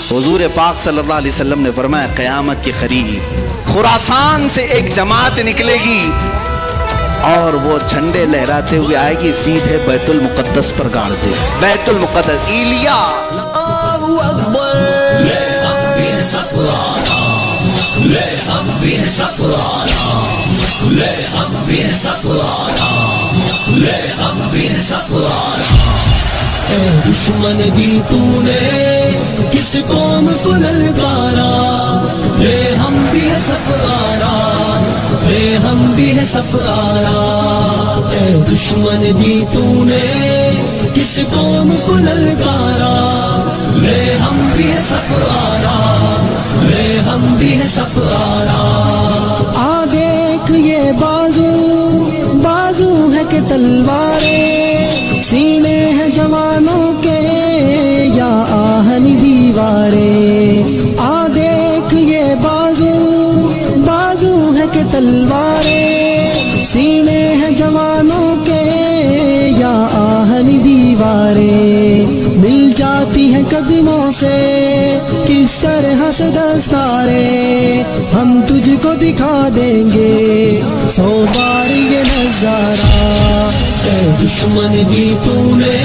حضور پاک صلی اللہ علیہ وسلم نے فرمایا قیامت کے قریب خراسان سے ایک جماعت نکلے گی اور وہ جھنڈے لہراتے ہوئے آئے گی، سیدھے بیت المقدس پر گاڑ دے، بیت المقدس ایلیا۔ اللہ اکبر، لے ہم بھی سفرانا، لے ہم بھی سفرانا، لے ہم بھی سفرانا، لے ہم بھی سفرانا۔ اے دشمن دی تو نے کس قوم کو للکارا، لے ہم بھی سفرارا، لے ہم بھی سفرارا۔ اے دشمن دی تو نے کس قوم کو للکارا، لے ہم بھی سفرارا، لے ہم بھی سفرارا۔ آ دیکھ یہ بازو، بازو ہے کہ تلواریں، سینے ہیں جوانوں کے یا آہنی دیواریں۔ آ دیکھ یہ بازو، بازو ہے کہ تلواریں، سینے ہیں جوانوں کے یا آہنی دیواریں۔ مل جاتی ہیں قدموں سے کس طرح سے دستاریں، ہم تجھ کو دکھا دیں گے 100 بار یہ نظارہ۔ اے دشمن دی تو نے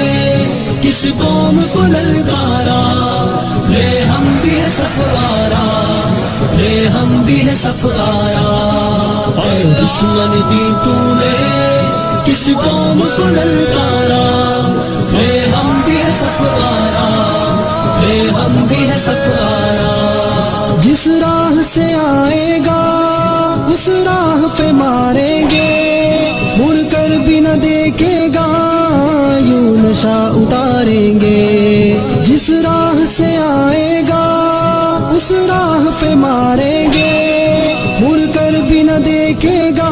کس قوم کو للکارا، لے ہم بھی سفرارا، لے ہم بھی سفرارا۔ اے دشمن دی تو نے کس قوم کو للکارا، لے ہم بھی سفرارا، لے ہم بھی سفرارا۔ جس راہ سے آئے گا اس راہ پہ ماریں گے، مڑ کر بھی نہ دیکھے گا یوں نشہ اتاریں گے۔ جس راہ سے آئے گا اس راہ پہ ماریں گے، مڑ کر بھی نہ دیکھے گا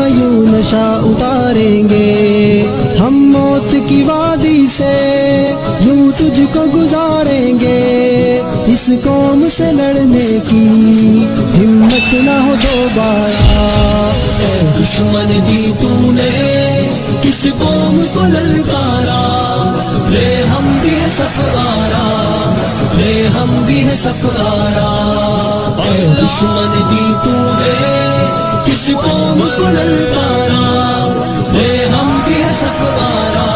یوں نشہ اتاریں گے۔ ہم موت کی وادی سے یوں تجھ کو گزاریں گے، اس قوم سے لڑنے کی ہمت نہ ہو دوبارہ۔ اے دشمن دی تو نے کس قوم کو للکارا، لے ہم بھی سفرارا، لے ہم بھی سفرارا۔ اے دشمن دی تو نے کس قوم کو للکارا، لے ہم بھی سفرارا،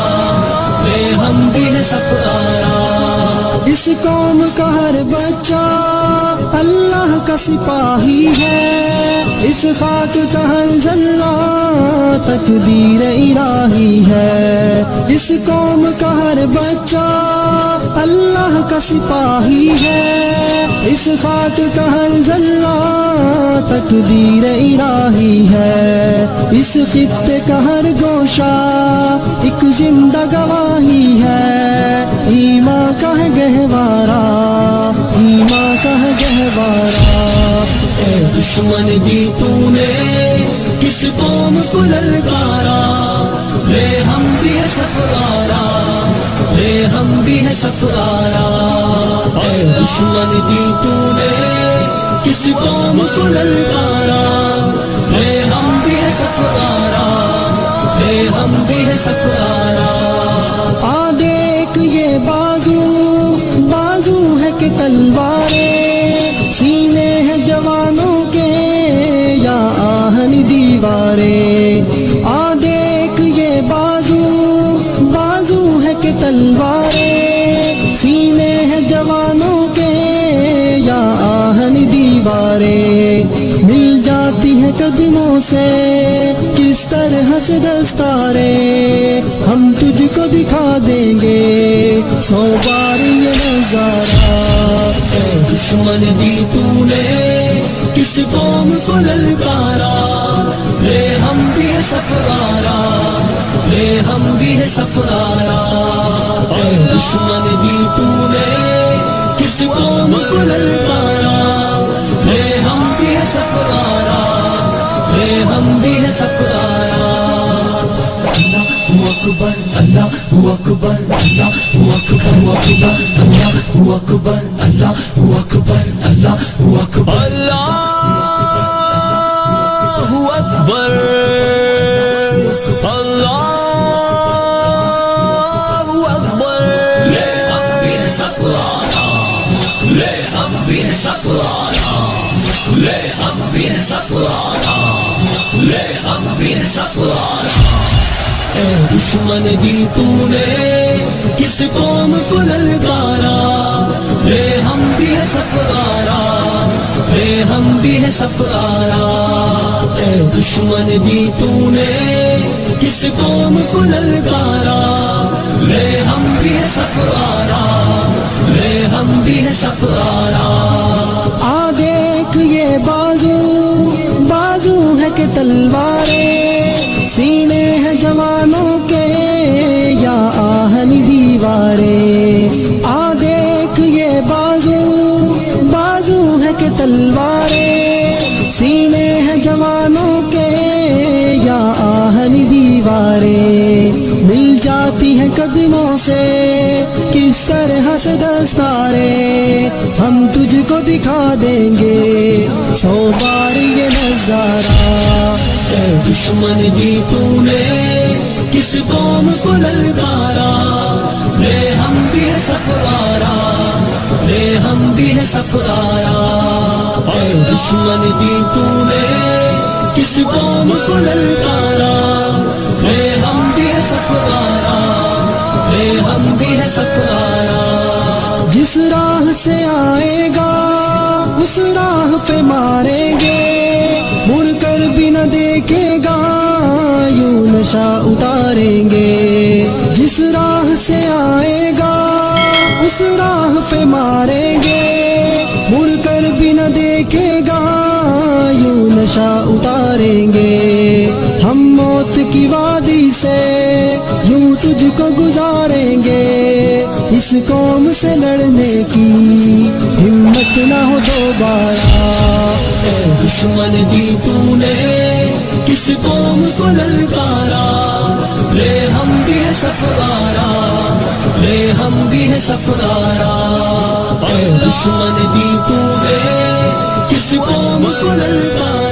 لے ہم بھی سفرارا۔ اس قوم کا ہر بچہ اللہ کا سپاہی ہے، اس خاک کا ہر ذرہ تقدیر الہی ہے۔ اس قوم کا ہر بچہ اللہ کا سپاہی ہے، اس خاک کا ہر ذرہ تقدیر الہی ہے۔ اس خطے کا ہر گوشہ ایک زندہ گواہی ہے، ایمان کا ہے گہوارہ، ایمان کا ہے گہوارہ۔ اے دشمن دی تو نے کس قوم کو للکارا، لے ہم بھی سفرارا، لے ہم بھی سفرارا۔ اے دشمن دی تو نے کس قوم کو للکارا، لے ہم بھی سفرارا، لے ہم بھی سفرارا۔ آ دیکھ یہ بازو، بازو ہے کہ تلواریں، سینے ہیں جوانوں کے یا آہنی دیواریں۔ آ دیکھ یہ بازو، بازو ہے کہ تلواریں، سینے ہیں جوانوں کے یا آہنی دیواریں۔ مل جاتی ہیں قدموں سے کس طرح سے دستاریں، ہم تجھ کو دکھا دیں گے 100 بار یہ نظارہ۔ اے دشمن دی تو نے کس قوم کو للکارا، لے ہم بھی سفرارا، لے ہم بھی سفرارا۔ اے دشمن دی تو نے کس قوم کو للکارا، لے ہم بھی سفرارا، لے ہم بھی سفرارا۔ اللہ اکبر، اللہ اکبر، اللہ اکبر، اللہ اکبر، اللہ اکبر، اللہ اکبر، اللہ اکبر، اللہ اکبر۔ لے ہم بھی سفرارا، بھی ہے سفارا، لے ہم بھی ہے سفارا، لے ہم بھی ہے سفارا۔ اے دشمن دی تو نے کس قوم کو للکارا، لے ہم بھی ہے سفارا، لے ہم بھی ہے سفارا۔ اے دشمن دی تو نے کس قوم کو للکارا، لے ہم بھی ہے سفارا، لے ہم بھی ہے سفارا۔ آ دیکھ یہ بازو بازو ہے کہ تلواریں، سینے ہیں جوانوں کے یا آہن دیواریں۔ آ دیکھ یہ بازو بازو ہے کہ تلواریں، سینے ہیں جوانوں کے یا آہن دیواریں۔ مل جاتی ہیں قدموں سے کس طرح سے دستاریں، ہم تجھ کو دکھا دیں گے 100 بار یہ نظارہ۔ اے دشمن دی تو نے کس قوم کو للکارا، لے ہم بھی ہے سفارا، لے ہم بھی ہے سفارا۔ اے دشمن دی تو نے کس قوم کو للکارا، لے ہم بھی ہے سفارا، لے ہم بھی ہے سفارا۔ جس راہ سے آئے گا اس راہ پہ ماریں گے، مڑ کر بھی نہ دیکھے گا یوں نشہ اتاریں گے۔ جس راہ سے آئے گا اس راہ پہ ماریں گے، مڑ کر بھی نہ دیکھے گا یوں نشہ اتاریں گے۔ ہم موت کی وادی سے یوں تجھ کو گزاریں گے، اس قوم سے لڑنے کی ہمت نہ ہو دوبارہ۔ اے دشمن دی تو نے کس قوم کو للکارا، لے ہم بھی ہے سفارا، لے ہم بھی ہے سفارا۔ اے دشمن دی تو نے کس قوم کو للکارا،